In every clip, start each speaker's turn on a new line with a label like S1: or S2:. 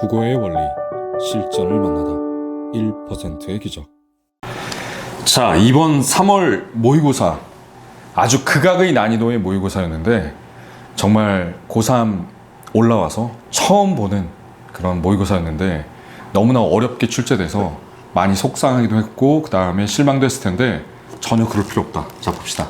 S1: 국어의 원리, 실전을 만나다 1%의 기적. 자, 이번 3월 모의고사 아주 극악의 난이도의 모의고사였는데 정말 고3 올라와서 처음 보는 그런 모의고사였는데 너무나 어렵게 출제돼서 많이 속상하기도 했고 그 다음에 실망도 했을 텐데 전혀 그럴 필요 없다. 자, 봅시다.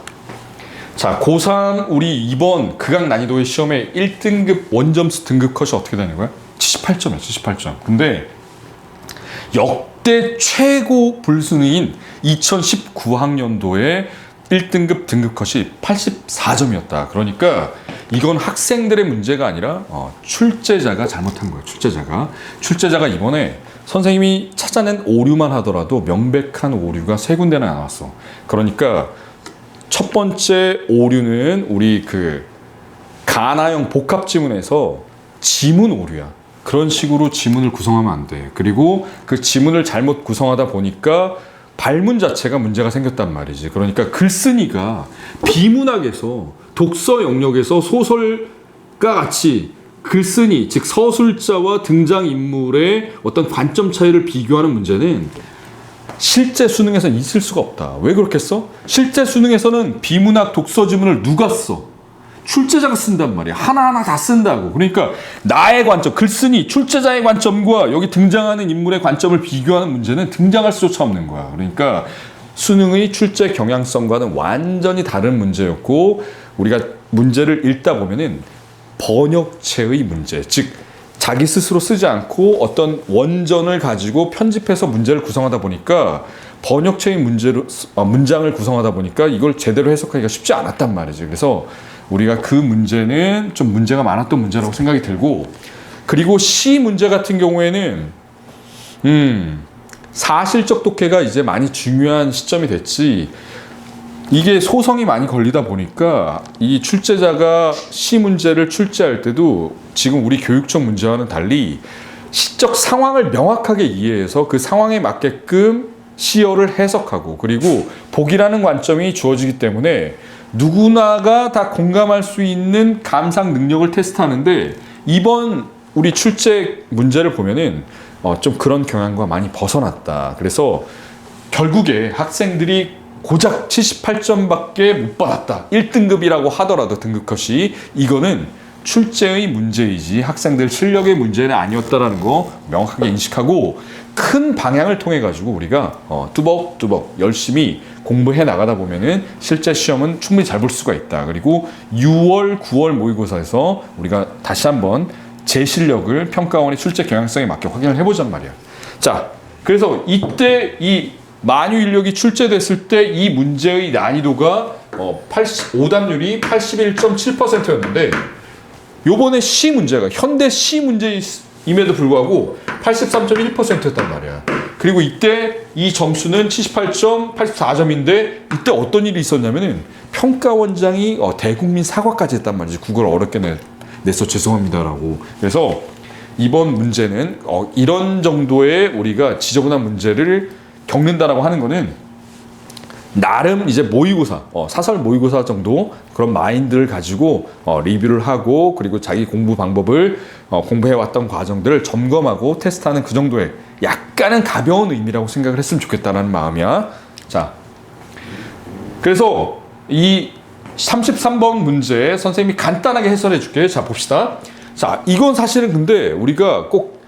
S1: 자, 고3 우리 이번 극악 난이도의 시험의 1등급 원점수 등급 컷이 어떻게 되는 거야? 78점이야, 78점. 근데 역대 최고 불순위인 2019학년도의 1등급 등급 컷이 84점이었다. 그러니까 이건 학생들의 문제가 아니라 출제자가 잘못한 거예요. 출제자가 이번에 선생님이 찾아낸 오류만 하더라도 명백한 오류가 3군데나 나왔어. 그러니까 첫 번째 오류는 우리 그 가나형 복합 지문에서 지문 오류야. 그런 식으로 지문을 구성하면 안 돼. 그리고 그 지문을 잘못 구성하다 보니까 발문 자체가 문제가 생겼단 말이지. 그러니까 글쓴이가 비문학에서 독서 영역에서 소설과 같이 글쓴이, 즉 서술자와 등장인물의 어떤 관점 차이를 비교하는 문제는 실제 수능에서는 있을 수가 없다. 왜 그렇겠어? 실제 수능에서는 비문학 독서 지문을 누가 써? 출제자가 쓴단 말이야. 하나하나 다 쓴다고. 그러니까 나의 관점, 글쓴이, 출제자의 관점과 여기 등장하는 인물의 관점을 비교하는 문제는 등장할 수조차 없는 거야. 그러니까 수능의 출제 경향성과는 완전히 다른 문제였고 우리가 문제를 읽다 보면은 번역체의 문제, 즉 자기 스스로 쓰지 않고 어떤 원전을 가지고 편집해서 문제를 구성하다 보니까 번역체의 문장을 구성하다 보니까 이걸 제대로 해석하기가 쉽지 않았단 말이지. 그래서 우리가 그 문제는 좀 문제가 많았던 문제라고 생각이 들고, 그리고 시 문제 같은 경우에는 사실적 독해가 이제 많이 중요한 시점이 됐지. 이게 소성이 많이 걸리다 보니까 이 출제자가 시 문제를 출제할 때도 지금 우리 교육청 문제와는 달리 시적 상황을 명확하게 이해해서 그 상황에 맞게끔 시어를 해석하고, 그리고 복이라는 관점이 주어지기 때문에 누구나가 다 공감할 수 있는 감상 능력을 테스트하는데 이번 우리 출제 문제를 보면은 좀 그런 경향과 많이 벗어났다. 그래서 결국에 학생들이 고작 78점밖에 못 받았다. 1등급이라고 하더라도 등급컷이 이거는 출제의 문제이지 학생들 실력의 문제는 아니었다라는 거 명확하게 인식하고 큰 방향을 통해 가지고 우리가 뚜벅뚜벅 열심히 공부해 나가다 보면은 실제 시험은 충분히 잘 볼 수가 있다. 그리고 6월, 9월 모의고사에서 우리가 다시 한번 제 실력을 평가원의 출제 경향성에 맞게 확인을 해보잔 말이야. 자, 그래서 이때 이 만유 인력이 출제됐을 때 이 문제의 난이도가 오답률이 81.7%였는데 요번에 시 문제가 현대 시 문제임에도 불구하고 83.1%였단 말이야. 그리고 이때 이 점수는 78점, 84점인데 이때 어떤 일이 있었냐면은 평가원장이 대국민 사과까지 했단 말이지. 국어를 어렵게 내서 죄송합니다라고. 그래서 이번 문제는 이런 정도의 우리가 지저분한 문제를 겪는다라고 하는 거는 나름 이제 모의고사, 사설 모의고사 정도 그런 마인드를 가지고 리뷰를 하고, 그리고 자기 공부 방법을 공부해왔던 과정들을 점검하고 테스트하는 그 정도의 약간은 가벼운 의미라고 생각을 했으면 좋겠다는 마음이야. 자, 그래서 이 33번 문제 선생님이 간단하게 해설해 줄게. 자, 봅시다. 자, 이건 사실은 근데 우리가 꼭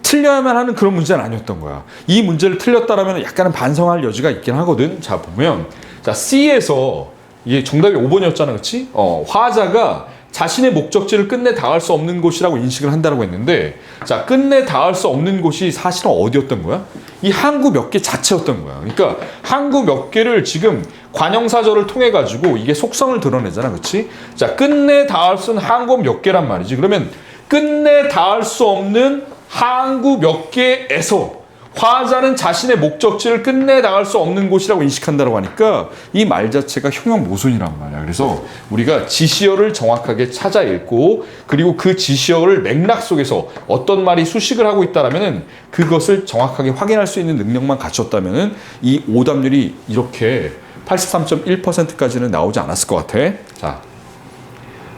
S1: 틀려야만 하는 그런 문제는 아니었던 거야. 이 문제를 틀렸다라면 약간은 반성할 여지가 있긴 하거든. 자, 보면 자, C에서 이게 정답이 5번이었잖아. 그렇지? 화자가 자신의 목적지를 끝내 닿을 수 없는 곳이라고 인식을 한다고 했는데, 자, 끝내 닿을 수 없는 곳이 사실은 어디였던 거야? 이 항구 몇 개 자체였던 거야. 그러니까 항구 몇 개를 지금 관형사절을 통해 가지고 이게 속성을 드러내잖아. 그렇지? 자, 끝내 닿을 수 있는 항구 몇 개란 말이지. 그러면 끝내 닿을 수 없는 항구 몇 개에서 화자는 자신의 목적지를 끝내 나갈 수 없는 곳이라고 인식한다고 하니까 이 말 자체가 형용모순이란 말이야. 그래서 우리가 지시어를 정확하게 찾아 읽고, 그리고 그 지시어를 맥락 속에서 어떤 말이 수식을 하고 있다라면은 그것을 정확하게 확인할 수 있는 능력만 갖췄다면은 이 오답률이 이렇게 83.1%까지는 나오지 않았을 것 같아. 자,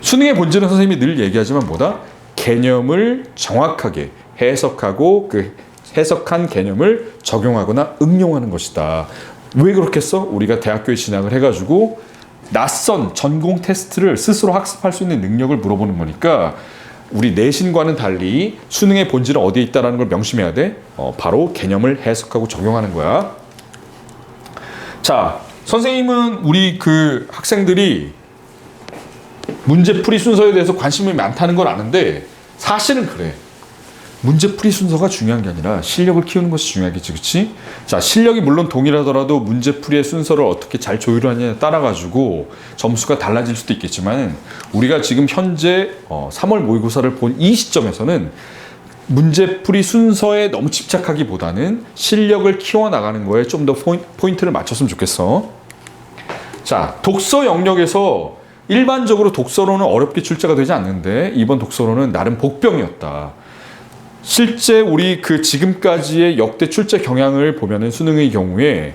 S1: 수능의 본질은 선생님이 늘 얘기하지만 뭐다? 개념을 정확하게 해석하고 그 해석한 개념을 적용하거나 응용하는 것이다. 왜 그렇겠어? 우리가 대학교에 진학을 해가지고 낯선 전공 테스트를 스스로 학습할 수 있는 능력을 물어보는 거니까 우리 내신과는 달리 수능의 본질은 어디에 있다는 걸 명심해야 돼. 바로 개념을 해석하고 적용하는 거야. 자, 선생님은 우리 그 학생들이 문제풀이 순서에 대해서 관심이 많다는 걸 아는데 사실은 그래. 문제풀이 순서가 중요한 게 아니라 실력을 키우는 것이 중요하겠지, 그치? 자, 실력이 물론 동일하더라도 문제풀이의 순서를 어떻게 잘 조율하느냐에 따라가지고 점수가 달라질 수도 있겠지만 우리가 지금 현재 3월 모의고사를 본 이 시점에서는 문제풀이 순서에 너무 집착하기보다는 실력을 키워나가는 거에 좀 더 포인트를 맞췄으면 좋겠어. 자, 독서 영역에서 일반적으로 독서로는 어렵게 출제가 되지 않는데 이번 독서로는 나름 복병이었다. 실제 우리 그 지금까지의 역대 출제 경향을 보면은 수능의 경우에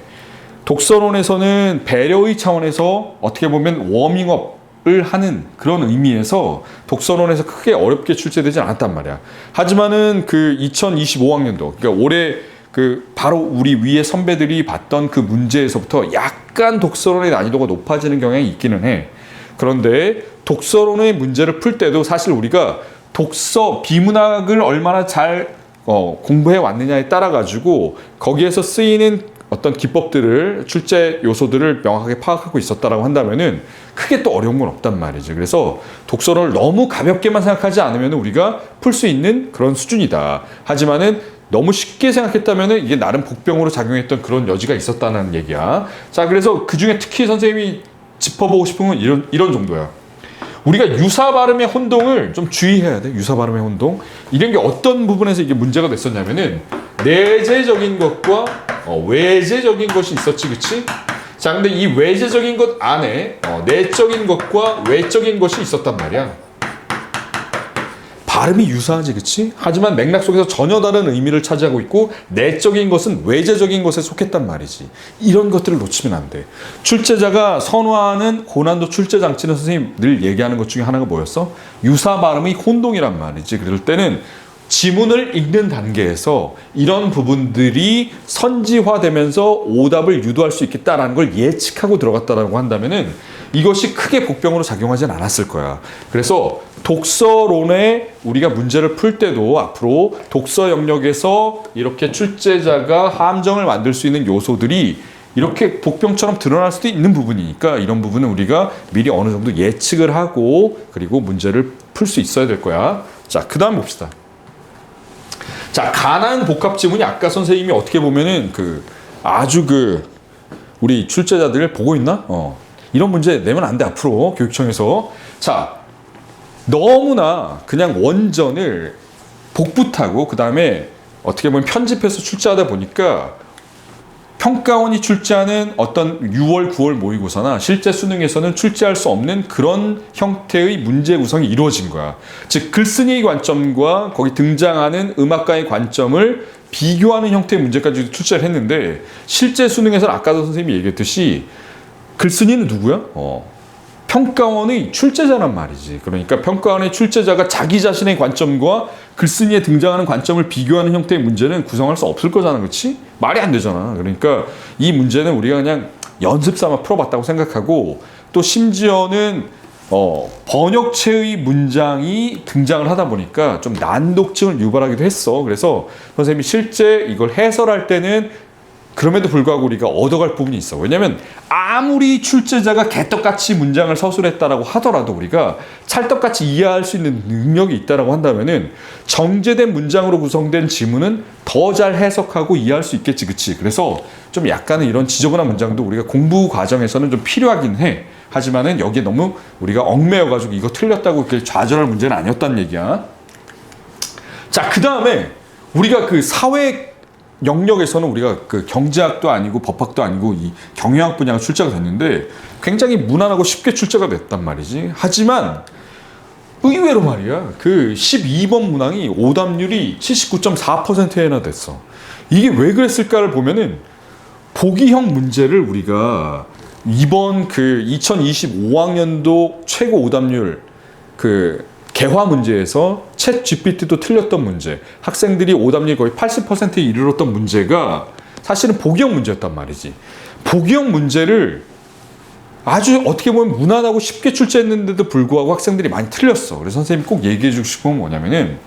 S1: 독서론에서는 배려의 차원에서 어떻게 보면 워밍업을 하는 그런 의미에서 독서론에서 크게 어렵게 출제되지 않았단 말이야. 하지만은 그 2025학년도 그러니까 올해 그 바로 우리 위에 선배들이 봤던 그 문제에서부터 약간 독서론의 난이도가 높아지는 경향이 있기는 해. 그런데 독서론의 문제를 풀 때도 사실 우리가 독서 비문학을 얼마나 잘 공부해 왔느냐에 따라 가지고 거기에서 쓰이는 어떤 기법들을 출제 요소들을 명확하게 파악하고 있었다라고 한다면은 크게 또 어려운 건 없단 말이지. 그래서 독서를 너무 가볍게만 생각하지 않으면 우리가 풀 수 있는 그런 수준이다. 하지만은 너무 쉽게 생각했다면은 이게 나름 복병으로 작용했던 그런 여지가 있었다는 얘기야. 자, 그래서 그 중에 특히 선생님이 짚어보고 싶은 건 이런 정도야. 우리가 유사 발음의 혼동을 좀 주의해야 돼. 유사 발음의 혼동. 이런 게 어떤 부분에서 이게 문제가 됐었냐면은 내재적인 것과 외재적인 것이 있었지, 그치? 자, 근데 이 외재적인 것 안에 내적인 것과 외적인 것이 있었단 말이야. 발음이 유사하지, 그치? 하지만 맥락 속에서 전혀 다른 의미를 차지하고 있고 내적인 것은 외재적인 것에 속했단 말이지. 이런 것들을 놓치면 안 돼. 출제자가 선호하는 고난도 출제 장치는 선생님 늘 얘기하는 것 중에 하나가 뭐였어? 유사 발음의 혼동이란 말이지. 그럴 때는 지문을 읽는 단계에서 이런 부분들이 선지화되면서 오답을 유도할 수 있겠다라는 걸 예측하고 들어갔다라고 한다면은 이것이 크게 복병으로 작용하진 않았을 거야. 그래서 독서론에 우리가 문제를 풀 때도 앞으로 독서 영역에서 이렇게 출제자가 함정을 만들 수 있는 요소들이 이렇게 복병처럼 드러날 수도 있는 부분이니까 이런 부분은 우리가 미리 어느 정도 예측을 하고 그리고 문제를 풀 수 있어야 될 거야. 자, 그 다음 봅시다. 자, 가난 복합 지문이 아까 선생님이 어떻게 보면은 아주 우리 출제자들 보고 있나? 이런 문제 내면 안 돼, 앞으로 교육청에서. 자, 너무나 그냥 원전을 복붙하고 그 다음에 어떻게 보면 편집해서 출제하다 보니까 평가원이 출제하는 어떤 6월, 9월 모의고사나 실제 수능에서는 출제할 수 없는 그런 형태의 문제 구성이 이루어진 거야. 즉, 글쓴이의 관점과 거기 등장하는 음악가의 관점을 비교하는 형태의 문제까지 출제를 했는데 실제 수능에서는 아까도 선생님이 얘기했듯이 글쓴이는 누구야? 평가원의 출제자란 말이지. 그러니까 평가원의 출제자가 자기 자신의 관점과 글쓴이에 등장하는 관점을 비교하는 형태의 문제는 구성할 수 없을 거잖아, 그렇지? 말이 안 되잖아. 그러니까 이 문제는 우리가 그냥 연습 삼아 풀어봤다고 생각하고 또 심지어는 번역체의 문장이 등장을 하다 보니까 좀 난독증을 유발하기도 했어. 그래서 선생님이 실제 이걸 해설할 때는 그럼에도 불구하고 우리가 얻어갈 부분이 있어. 왜냐면 아무리 출제자가 개떡같이 문장을 서술했다라고 하더라도 우리가 찰떡같이 이해할 수 있는 능력이 있다라고 한다면은 정제된 문장으로 구성된 지문은 더 잘 해석하고 이해할 수 있겠지, 그치? 그래서 좀 약간은 이런 지저분한 문장도 우리가 공부 과정에서는 좀 필요하긴 해. 하지만은 여기에 너무 우리가 얽매여가지고 이거 틀렸다고 이렇게 좌절할 문제는 아니었다는 얘기야. 자, 그 다음에 우리가 그 사회 영역에서는 우리가 그 경제학도 아니고 법학도 아니고 이 경영학 분야가 출제가 됐는데 굉장히 무난하고 쉽게 출제가 됐단 말이지. 하지만 의외로 말이야, 그 12번 문항이 오답률이 79.4%나 됐어. 이게 왜 그랬을까를 보면은 보기형 문제를 우리가 이번 그 2025학년도 최고 오답률 그 개화 문제에서 챗 GPT도 틀렸던 문제, 학생들이 오답률이 거의 80%에 이르렀던 문제가 사실은 보기형 문제였단 말이지. 보기형 문제를 아주 어떻게 보면 무난하고 쉽게 출제했는데도 불구하고 학생들이 많이 틀렸어. 그래서 선생님이 꼭 얘기해 주고 싶은 건 뭐냐면은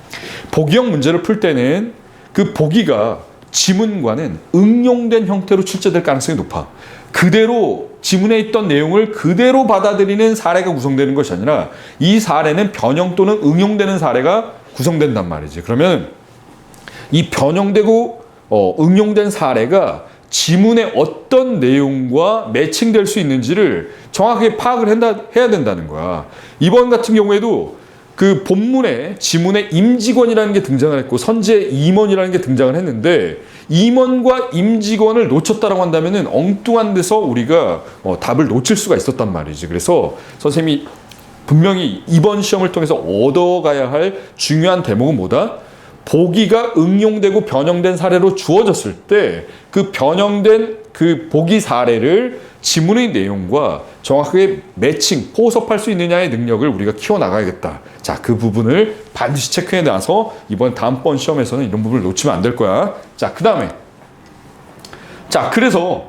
S1: 보기형 문제를 풀 때는 그 보기가 지문과는 응용된 형태로 출제될 가능성이 높아. 그대로 지문에 있던 내용을 그대로 받아들이는 사례가 구성되는 것이 아니라 이 사례는 변형 또는 응용되는 사례가 구성된단 말이지. 그러면 이 변형되고 응용된 사례가 지문의 어떤 내용과 매칭될 수 있는지를 정확하게 파악을 해야 된다는 거야. 이번 같은 경우에도 그 본문에 지문에 임직원이라는 게 등장을 했고 선제 임원이라는 게 등장을 했는데 임원과 임직원을 놓쳤다라고 한다면은 엉뚱한 데서 우리가 답을 놓칠 수가 있었단 말이지. 그래서 선생님이 분명히 이번 시험을 통해서 얻어가야 할 중요한 대목은 뭐다? 보기가 응용되고 변형된 사례로 주어졌을 때 그 변형된 그 보기 사례를 지문의 내용과 정확하게 매칭, 포섭할 수 있느냐의 능력을 우리가 키워나가야겠다. 자, 그 부분을 반드시 체크해 놔서 이번 다음번 시험에서는 이런 부분을 놓치면 안 될 거야. 자, 그 다음에 자, 그래서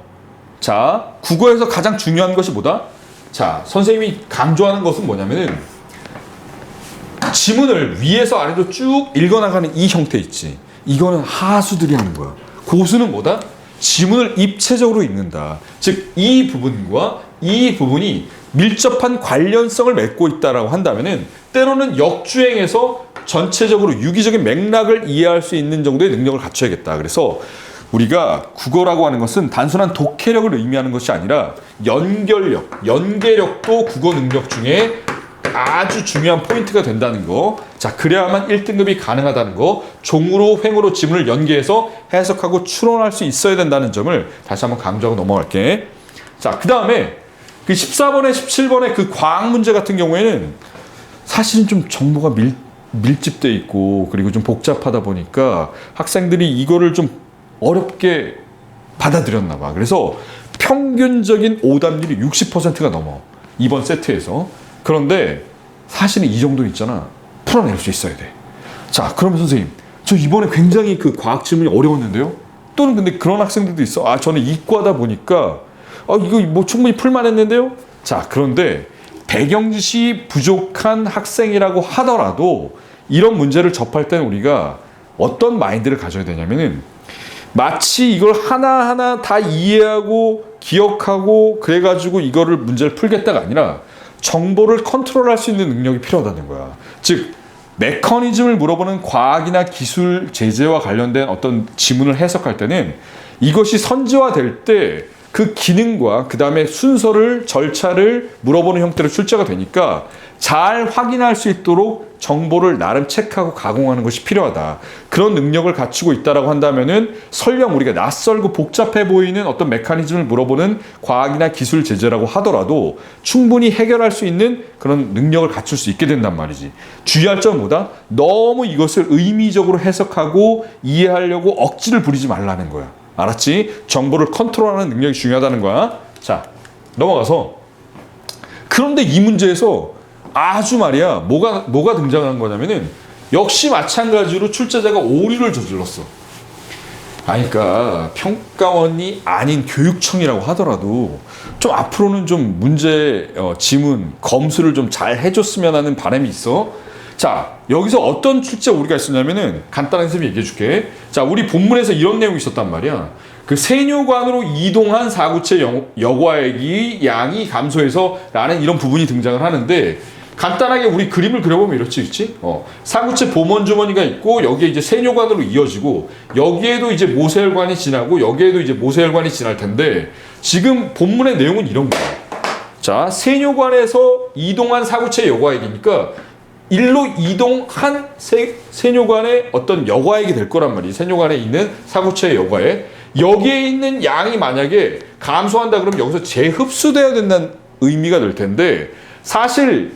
S1: 자, 국어에서 가장 중요한 것이 뭐다? 자, 선생님이 강조하는 것은 뭐냐면은 지문을 위에서 아래로 쭉 읽어나가는 이 형태 있지. 이거는 하수들이 하는 거야. 고수는 뭐다? 지문을 입체적으로 읽는다. 즉, 이 부분과 이 부분이 밀접한 관련성을 맺고 있다라고 한다면은 때로는 역주행해서 전체적으로 유기적인 맥락을 이해할 수 있는 정도의 능력을 갖춰야겠다. 그래서 우리가 국어라고 하는 것은 단순한 독해력을 의미하는 것이 아니라 연결력, 연계력도 국어 능력 중에 아주 중요한 포인트가 된다는 거. 자, 그래야만 1등급이 가능하다는 거. 종으로 횡으로 지문을 연계해서 해석하고 추론할 수 있어야 된다는 점을 다시 한번 강조하고 넘어갈게. 자, 그 다음에 그 14번에 17번에 그 과학 문제 같은 경우에는 사실은 좀 정보가 밀집돼 있고 그리고 좀 복잡하다 보니까 학생들이 이거를 좀 어렵게 받아들였나 봐. 그래서 평균적인 오답률이 60%가 넘어. 이번 세트에서. 그런데 사실은 이 정도 있잖아. 풀어낼 수 있어야 돼. 자, 그러면 선생님, 저 이번에 굉장히 그 과학 질문이 어려웠는데요? 또는 근데 그런 학생들도 있어. 아, 저는 이과다 보니까 이거 뭐 충분히 풀만 했는데요? 자, 그런데 배경 지식이 부족한 학생이라고 하더라도 이런 문제를 접할 때는 우리가 어떤 마인드를 가져야 되냐면은 마치 이걸 하나하나 다 이해하고 기억하고 그래가지고 이거를 문제를 풀겠다가 아니라 정보를 컨트롤할 수 있는 능력이 필요하다는 거야. 즉, 메커니즘을 물어보는 과학이나 기술 제재와 관련된 어떤 지문을 해석할 때는 이것이 선지화될 때 그 기능과 그 다음에 순서를, 절차를 물어보는 형태로 출제가 되니까 잘 확인할 수 있도록 정보를 나름 체크하고 가공하는 것이 필요하다. 그런 능력을 갖추고 있다라고 한다면은 설령 우리가 낯설고 복잡해 보이는 어떤 메커니즘을 물어보는 과학이나 기술 제재라고 하더라도 충분히 해결할 수 있는 그런 능력을 갖출 수 있게 된단 말이지. 주의할 점은 뭐다? 너무 이것을 의미적으로 해석하고 이해하려고 억지를 부리지 말라는 거야. 알았지? 정보를 컨트롤하는 능력이 중요하다는 거야. 자, 넘어가서 그런데 이 문제에서 아주 말이야 뭐가 등장한 거냐면은 역시 마찬가지로 출제자가 오류를 저질렀어. 그러니까 평가원이 아닌 교육청이라고 하더라도 좀 앞으로는 좀 문제 지문 검수를 좀 잘 해줬으면 하는 바람이 있어. 자, 여기서 어떤 출제 오류가 있었냐면은 간단하게 선생님이 얘기해 줄게. 자, 우리 본문에서 이런 내용이 있었단 말이야. 그 세뇨관으로 이동한 사구체 여과액이 양이 감소해서 라는 이런 부분이 등장을 하는데 간단하게 우리 그림을 그려보면 이렇지, 그렇지? 사구체 보먼 주머니가 있고 여기에 이제 세뇨관으로 이어지고 여기에도 이제 모세혈관이 지나고 여기에도 이제 모세혈관이 지날 텐데 지금 본문의 내용은 이런 거야. 자, 세뇨관에서 이동한 사구체 여과액이니까 일로 이동한 세뇨관의 어떤 여과액이 될 거란 말이지. 세뇨관에 있는 사구체의 여과액. 여기에 있는 양이 만약에 감소한다 그러면 여기서 재흡수돼야 된다는 의미가 될 텐데 사실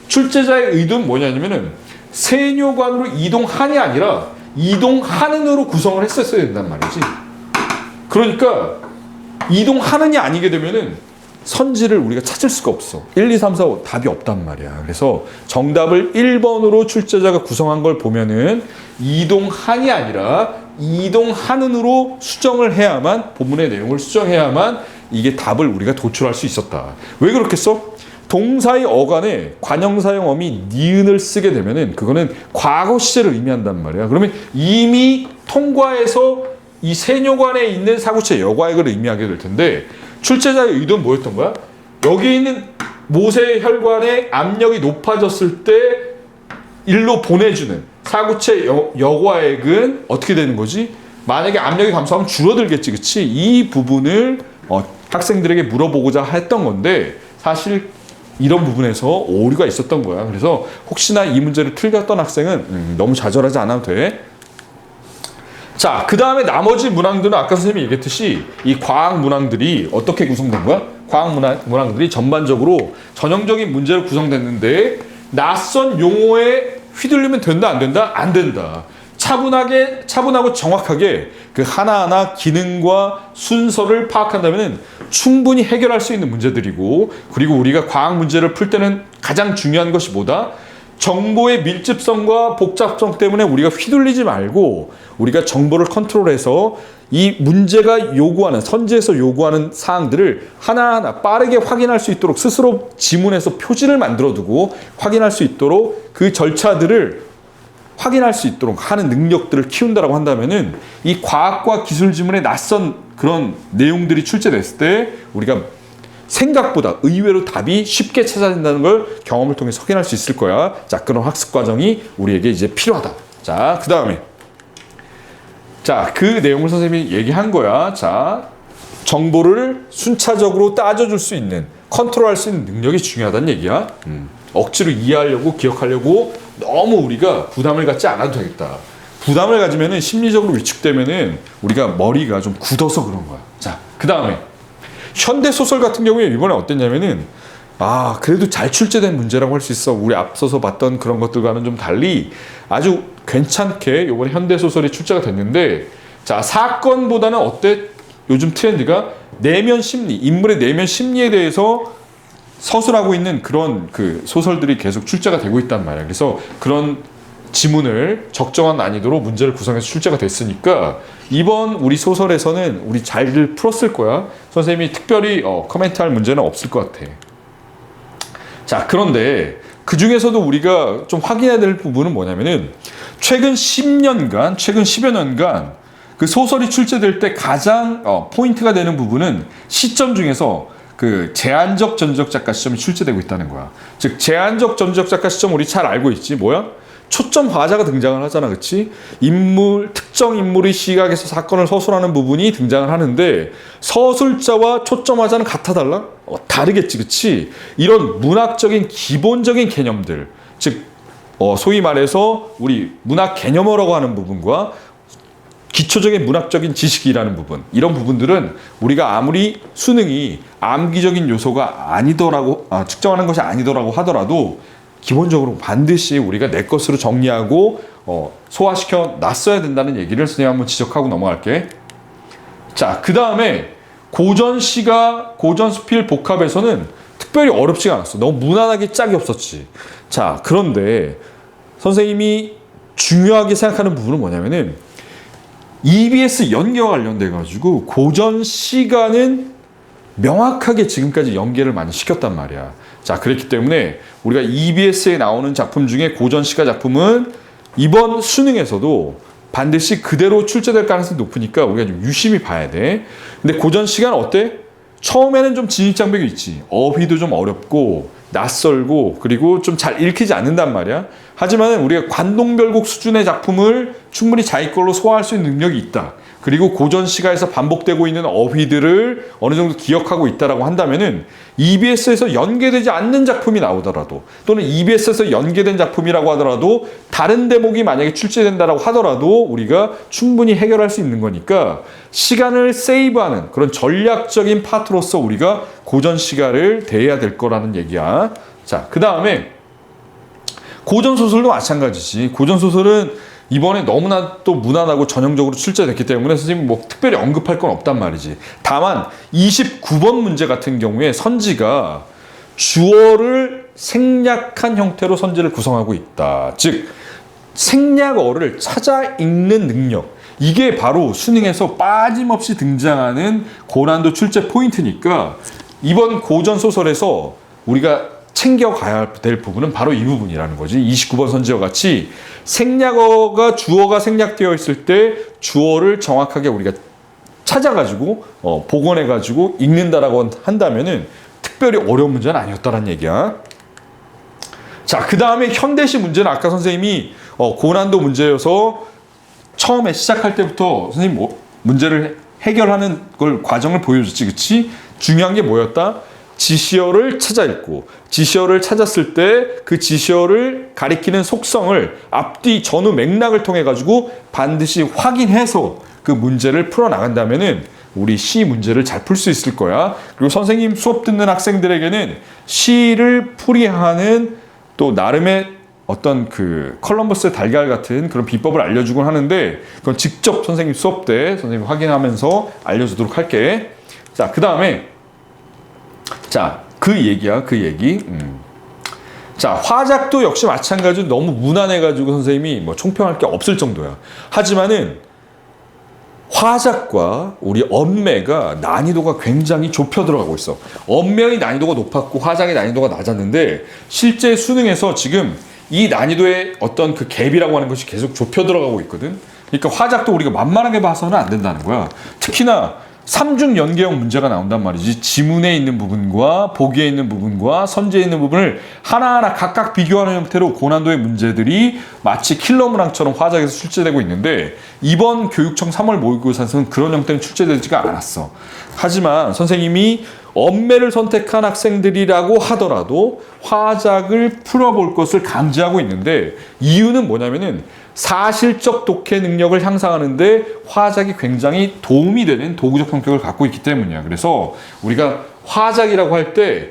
S1: 출제자의 의도는 뭐냐면은 세뇨관으로 이동한이 아니라 이동하는으로 구성을 했었어야 된단 말이지. 그러니까 이동하는이 아니게 되면은 선지를 우리가 찾을 수가 없어. 1, 2, 3, 4, 5 답이 없단 말이야. 그래서 정답을 1번으로 출제자가 구성한 걸 보면은 이동한이 아니라 이동하는으로 수정을 해야만, 본문의 내용을 수정해야만 이게 답을 우리가 도출할 수 있었다. 왜 그렇겠어? 동사의 어간에 관형사형 어미 니은을 쓰게 되면은 그거는 과거 시제를 의미한단 말이야. 그러면 이미 통과해서 이 세뇨관에 있는 사구체 여과액을 의미하게 될 텐데, 출제자의 의도는 뭐였던 거야? 여기 있는 모세 혈관의 압력이 높아졌을 때 일로 보내주는 사구체 여과액은 어떻게 되는 거지? 만약에 압력이 감소하면 줄어들겠지, 그치? 이 부분을 학생들에게 물어보고자 했던 건데, 사실 이런 부분에서 오류가 있었던 거야. 그래서 혹시나 이 문제를 틀렸던 학생은 너무 좌절하지 않아도 돼. 자, 그 다음에 나머지 문항들은 아까 선생님이 얘기했듯이 이 과학 문항들이 어떻게 구성된 거야? 과학 문항들이 전반적으로 전형적인 문제로 구성됐는데, 낯선 용어에 휘둘리면 된다, 안 된다? 안 된다. 차분하고 정확하게 그 하나하나 기능과 순서를 파악한다면 충분히 해결할 수 있는 문제들이고, 그리고 우리가 과학 문제를 풀 때는 가장 중요한 것이 뭐다? 정보의 밀집성과 복잡성 때문에 우리가 휘둘리지 말고 우리가 정보를 컨트롤해서 이 문제가 요구하는, 선지에서 요구하는 사항들을 하나하나 빠르게 확인할 수 있도록 스스로 지문에서 표지를 만들어두고 확인할 수 있도록 그 절차들을 확인할 수 있도록 하는 능력들을 키운다라고 한다면은 이 과학과 기술 지문에 낯선 그런 내용들이 출제됐을 때 우리가 생각보다 의외로 답이 쉽게 찾아진다는 걸 경험을 통해서 확인할 수 있을 거야. 자, 그런 학습 과정이 우리에게 이제 필요하다. 자, 그 다음에 그 내용을 선생님이 얘기한 거야. 자, 정보를 순차적으로 따져줄 수 있는, 컨트롤할 수 있는 능력이 중요하다는 얘기야. 억지로 이해하려고, 기억하려고 너무 우리가 부담을 갖지 않아도 되겠다. 부담을 가지면은 심리적으로 위축되면은 우리가 머리가 좀 굳어서 그런 거야. 자, 그 다음에 현대 소설 같은 경우에 이번에 어땠냐면은 그래도 잘 출제된 문제라고 할 수 있어. 우리 앞서서 봤던 그런 것들과는 좀 달리 아주 괜찮게 이번에 현대 소설이 출제가 됐는데, 자, 사건보다는 어때? 요즘 트렌드가 내면 심리, 인물의 내면 심리에 대해서 서술하고 있는 그런 그 소설들이 계속 출제가 되고 있단 말이야. 그래서 그런 지문을 적정한 난이도로 문제를 구성해서 출제가 됐으니까 이번 우리 소설에서는 우리 잘 풀었을 거야. 선생님이 특별히 코멘트할 문제는 없을 것 같아. 자, 그런데 그 중에서도 우리가 좀 확인해야 될 부분은 뭐냐면은 최근 10년간, 최근 10여 년간 그 소설이 출제될 때 가장 포인트가 되는 부분은 시점 중에서 그 제한적 전적 작가 시점이 출제되고 있다는 거야. 즉, 제한적 전적 작가 시점 우리 잘 알고 있지. 뭐야? 초점 화자가 등장을 하잖아, 그치? 특정 인물의 시각에서 사건을 서술하는 부분이 등장을 하는데, 서술자와 초점 화자는 같아 달라? 다르겠지, 그치? 이런 문학적인 기본적인 개념들, 즉 소위 말해서 우리 문학 개념어라고 하는 부분과 기초적인 문학적인 지식이라는 부분, 이런 부분들은 우리가 아무리 수능이 암기적인 요소가 아니더라고, 측정하는 것이 아니더라고 하더라도 기본적으로 반드시 우리가 내 것으로 정리하고 소화시켜 놨어야 된다는 얘기를 선생님 한번 지적하고 넘어갈게. 자, 그 다음에 고전시가 고전수필 복합에서는 특별히 어렵지가 않았어. 너무 무난하게 짝이 없었지. 자, 그런데 선생님이 중요하게 생각하는 부분은 뭐냐면은 EBS 연계와 관련돼 가지고 고전시가는 명확하게 지금까지 연계를 많이 시켰단 말이야. 자, 그렇기 때문에 우리가 EBS에 나오는 작품 중에 고전시가 작품은 이번 수능에서도 반드시 그대로 출제될 가능성이 높으니까 우리가 좀 유심히 봐야 돼. 근데 고전시가는 어때? 처음에는 좀 진입장벽이 있지. 어휘도 좀 어렵고 낯설고 그리고 좀 잘 읽히지 않는단 말이야. 하지만 우리가 관동별곡 수준의 작품을 충분히 자기 걸로 소화할 수 있는 능력이 있다. 그리고 고전 시가에서 반복되고 있는 어휘들을 어느 정도 기억하고 있다라고 한다면은 EBS에서 연계되지 않는 작품이 나오더라도, 또는 EBS에서 연계된 작품이라고 하더라도 다른 대목이 만약에 출제된다라고 하더라도 우리가 충분히 해결할 수 있는 거니까 시간을 세이브하는 그런 전략적인 파트로서 우리가 고전 시가를 대해야 될 거라는 얘기야. 자, 그 다음에 고전 소설도 마찬가지지. 고전 소설은 이번에 너무나 또 무난하고 전형적으로 출제됐기 때문에 선생님이 뭐 특별히 언급할 건 없단 말이지. 다만 29번 문제 같은 경우에 선지가 주어를 생략한 형태로 선지를 구성하고 있다. 즉 생략어를 찾아 읽는 능력, 이게 바로 수능에서 빠짐없이 등장하는 고난도 출제 포인트니까 이번 고전 소설에서 우리가 챙겨가야 될 부분은 바로 이 부분이라는 거지. 29번 선지와 같이 생략어가 주어가 생략되어 있을 때 주어를 정확하게 우리가 찾아가지고 복원해가지고 읽는다라고 한다면은 특별히 어려운 문제는 아니었다라는 얘기야. 자, 그 다음에 현대시 문제는 아까 선생님이 고난도 문제여서 처음에 시작할 때부터 선생님 문제를 해결하는 걸 과정을 보여줬지, 그치? 중요한 게 뭐였다? 지시어를 찾아 읽고, 지시어를 찾았을 때 그 지시어를 가리키는 속성을 앞뒤 전후 맥락을 통해 가지고 반드시 확인해서 그 문제를 풀어 나간다면은 우리 시 문제를 잘 풀 수 있을 거야. 그리고 선생님 수업 듣는 학생들에게는 시를 풀이하는 또 나름의 어떤 그 컬럼버스의 달걀 같은 그런 비법을 알려주곤 하는데, 그건 직접 선생님 수업 때 선생님 확인하면서 알려주도록 할게. 자, 그 다음에 그 얘기야, 그 얘기. 자, 화작도 역시 마찬가지로 너무 무난해가지고 선생님이 뭐 총평할 게 없을 정도야. 하지만은 화작과 우리 언매가 난이도가 굉장히 좁혀 들어가고 있어. 언매의 난이도가 높았고 화작의 난이도가 낮았는데 실제 수능에서 지금 이 난이도의 어떤 그 갭이라고 하는 것이 계속 좁혀 들어가고 있거든. 그러니까 화작도 우리가 만만하게 봐서는 안 된다는 거야. 특히나 3중 연계형 문제가 나온단 말이지. 지문에 있는 부분과 보기에 있는 부분과 선지에 있는 부분을 하나하나 각각 비교하는 형태로 고난도의 문제들이 마치 킬러문항처럼 화작에서 출제되고 있는데, 이번 교육청 3월 모의고사에서는 그런 형태는 출제되지가 않았어. 하지만 선생님이 언매를 선택한 학생들이라고 하더라도 화작을 풀어볼 것을 강제하고 있는데, 이유는 뭐냐면은 사실적 독해 능력을 향상하는데 화작이 굉장히 도움이 되는 도구적 성격을 갖고 있기 때문이야. 그래서 우리가 화작이라고 할 때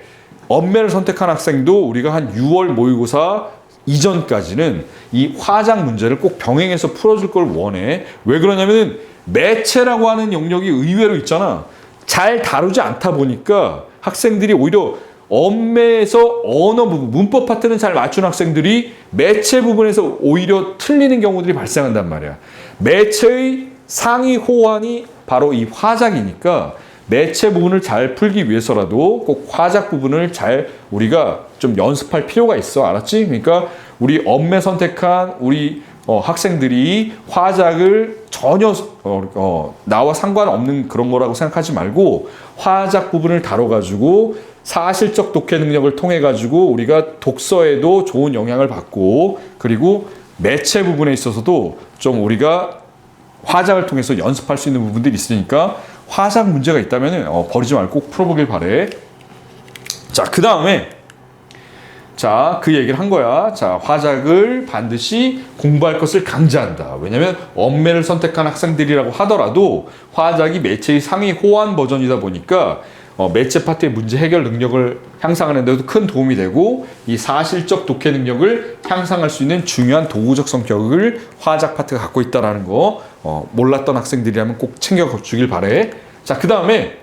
S1: 언매를 선택한 학생도 우리가 한 6월 모의고사 이전까지는 이 화작 문제를 꼭 병행해서 풀어줄 걸 원해. 왜 그러냐면은 매체라고 하는 영역이 의외로 있잖아. 잘 다루지 않다 보니까 학생들이 오히려 언매에서 언어 부분, 문법 파트는 잘 맞춘 학생들이 매체 부분에서 오히려 틀리는 경우들이 발생한단 말이야. 매체의 상위 호환이 바로 이 화작이니까 매체 부분을 잘 풀기 위해서라도 꼭 화작 부분을 잘 우리가 좀 연습할 필요가 있어. 알았지? 그러니까 우리 언매 선택한 우리 학생들이 화작을 전혀 나와 상관없는 그런 거라고 생각하지 말고 화작 부분을 다뤄가지고 사실적 독해 능력을 통해 가지고 우리가 독서에도 좋은 영향을 받고, 그리고 매체 부분에 있어서도 좀 우리가 화작을 통해서 연습할 수 있는 부분들이 있으니까 화작 문제가 있다면 버리지 말고 꼭 풀어보길 바래. 자, 그 다음에 그 얘기를 한 거야. 자, 화작을 반드시 공부할 것을 강제한다. 왜냐면 언매를 선택한 학생들이라고 하더라도 화작이 매체의 상위 호환 버전이다 보니까 매체 파트의 문제 해결 능력을 향상하는 데도 큰 도움이 되고, 이 사실적 독해 능력을 향상할 수 있는 중요한 도구적 성격을 화작 파트가 갖고 있다는 거 몰랐던 학생들이라면 꼭 챙겨주길 바래. 자, 그 다음에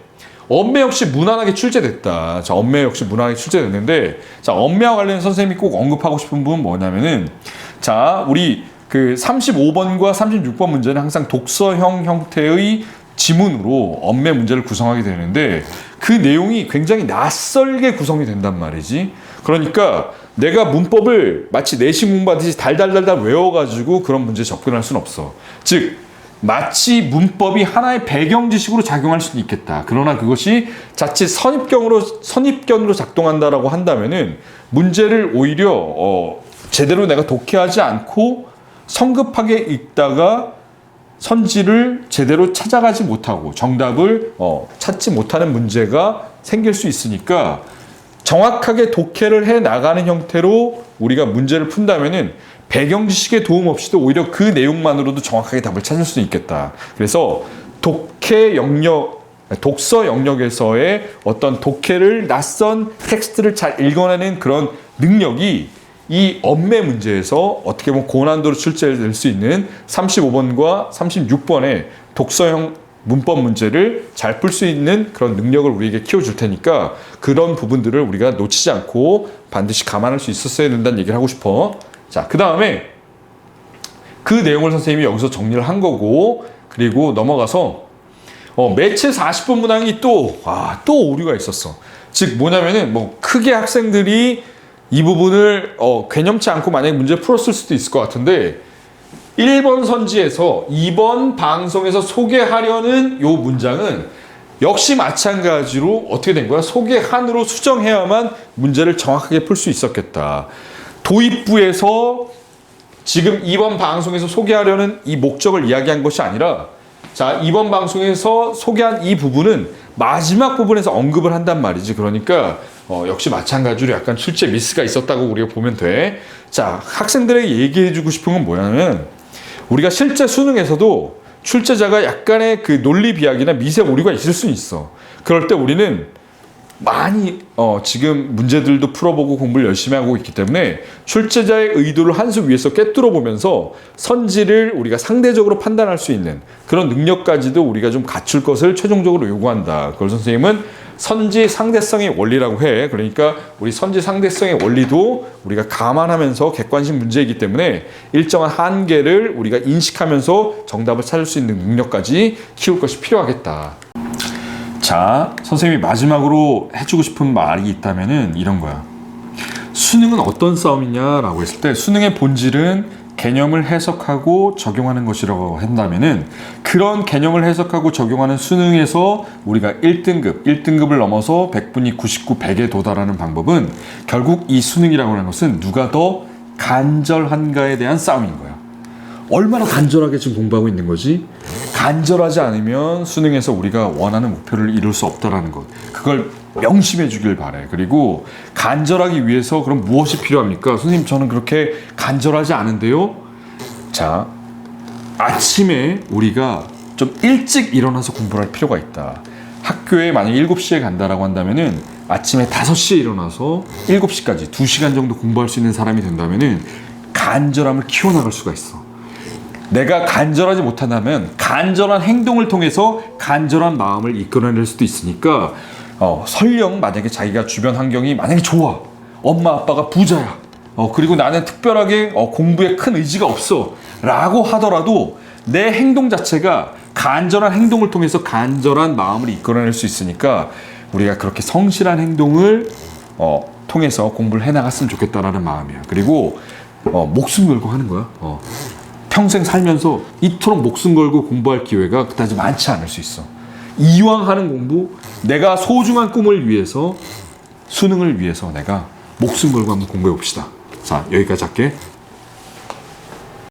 S1: 언매 역시 무난하게 출제됐다. 자, 언매 역시 무난하게 출제됐는데, 자, 언매와 관련해서 선생님이 꼭 언급하고 싶은 부분은 뭐냐면은, 자, 우리 그 35번과 36번 문제는 항상 독서형 형태의 지문으로 언매 문제를 구성하게 되는데, 그 내용이 굉장히 낯설게 구성이 된단 말이지. 그러니까 내가 문법을 마치 내신 공부하듯이 달달달달 외워가지고 그런 문제에 접근할 수는 없어. 즉 마치 문법이 하나의 배경 지식으로 작용할 수도 있겠다. 그러나 그것이 자칫 선입견으로 작동한다라고 한다면은 문제를 오히려 제대로 내가 독해하지 않고 성급하게 읽다가 선지를 제대로 찾아가지 못하고 정답을 찾지 못하는 문제가 생길 수 있으니까, 정확하게 독해를 해 나가는 형태로 우리가 문제를 푼다면은 배경 지식의 도움 없이도 오히려 그 내용만으로도 정확하게 답을 찾을 수 있겠다. 그래서 독서 영역에서의 어떤 독해를 낯선 텍스트를 잘 읽어내는 그런 능력이 이 엄매 문제에서 어떻게 보면 고난도로 출제될 수 있는 35번과 36번의 독서형 문법 문제를 잘 풀 수 있는 그런 능력을 우리에게 키워줄 테니까 그런 부분들을 우리가 놓치지 않고 반드시 감안할 수 있었어야 된다는 얘기를 하고 싶어. 자, 그 다음에 그 내용을 선생님이 여기서 정리를 한 거고, 그리고 넘어가서 매체 40번 문항이 또 오류가 있었어. 즉 뭐냐면은 뭐 크게 학생들이 이 부분을 개념치 않고 만약에 문제 풀었을 수도 있을 것 같은데 1번 선지에서 2번 방송에서 소개하려는 요 문장은 역시 마찬가지로 어떻게 된 거야? 소개한으로 수정해야만 문제를 정확하게 풀 수 있었겠다. 도입부에서 지금 이번 방송에서 소개하려는 이 목적을 이야기한 것이 아니라, 자, 이번 방송에서 소개한 이 부분은 마지막 부분에서 언급을 한단 말이지. 그러니까 역시 마찬가지로 약간 출제 미스가 있었다고 우리가 보면 돼. 자, 학생들에게 얘기해주고 싶은 건 뭐냐면, 우리가 실제 수능에서도 출제자가 약간의 그 논리 비약이나 미세 오류가 있을 수 있어. 그럴 때 우리는 많이 지금 문제들도 풀어보고 공부를 열심히 하고 있기 때문에 출제자의 의도를 한 수 위에서 꿰뚫어 보면서 선지를 우리가 상대적으로 판단할 수 있는 그런 능력까지도 우리가 좀 갖출 것을 최종적으로 요구한다. 그걸 선생님은 선지 상대성의 원리라고 해. 그러니까 우리 선지 상대성의 원리도 우리가 감안하면서 객관식 문제이기 때문에 일정한 한계를 우리가 인식하면서 정답을 찾을 수 있는 능력까지 키울 것이 필요하겠다. 자, 선생님이 마지막으로 해주고 싶은 말이 있다면은 이런 거야. 수능은 어떤 싸움이냐라고 했을 때 수능의 본질은 개념을 해석하고 적용하는 것이라고 한다면은 그런 개념을 해석하고 적용하는 수능에서 우리가 1등급을 넘어서 100분위 99, 100에 도달하는 방법은 결국 이 수능이라고 하는 것은 누가 더 간절한가에 대한 싸움인 거야. 얼마나 간절하게 지금 공부하고 있는 거지? 간절하지 않으면 수능에서 우리가 원하는 목표를 이룰 수 없다라는 것. 그걸 명심해 주길 바래. 그리고 간절하기 위해서 그럼 무엇이 필요합니까? 선생님, 저는 그렇게 간절하지 않은데요. 자, 아침에 우리가 좀 일찍 일어나서 공부를 할 필요가 있다. 학교에 만약에 7시에 간다라고 한다면은 아침에 5시에 일어나서 7시까지 2시간 정도 공부할 수 있는 사람이 된다면은 간절함을 키워나갈 수가 있어. 내가 간절하지 못한다면 간절한 행동을 통해서 간절한 마음을 이끌어낼 수도 있으니까 설령 만약에 자기가 주변 환경이 만약에 좋아, 엄마 아빠가 부자야, 그리고 나는 특별하게 공부에 큰 의지가 없어 라고 하더라도 내 행동 자체가 간절한 행동을 통해서 간절한 마음을 이끌어낼 수 있으니까 우리가 그렇게 성실한 행동을 통해서 공부를 해나갔으면 좋겠다라는 마음이야. 그리고 목숨 걸고 하는 거야. 평생 살면서 이토록 목숨 걸고 공부할 기회가 그다지 많지 않을 수 있어. 이왕 하는 공부, 내가 소중한 꿈을 위해서, 수능을 위해서 내가 목숨 걸고 한번 공부해 봅시다. 자, 여기까지 할게.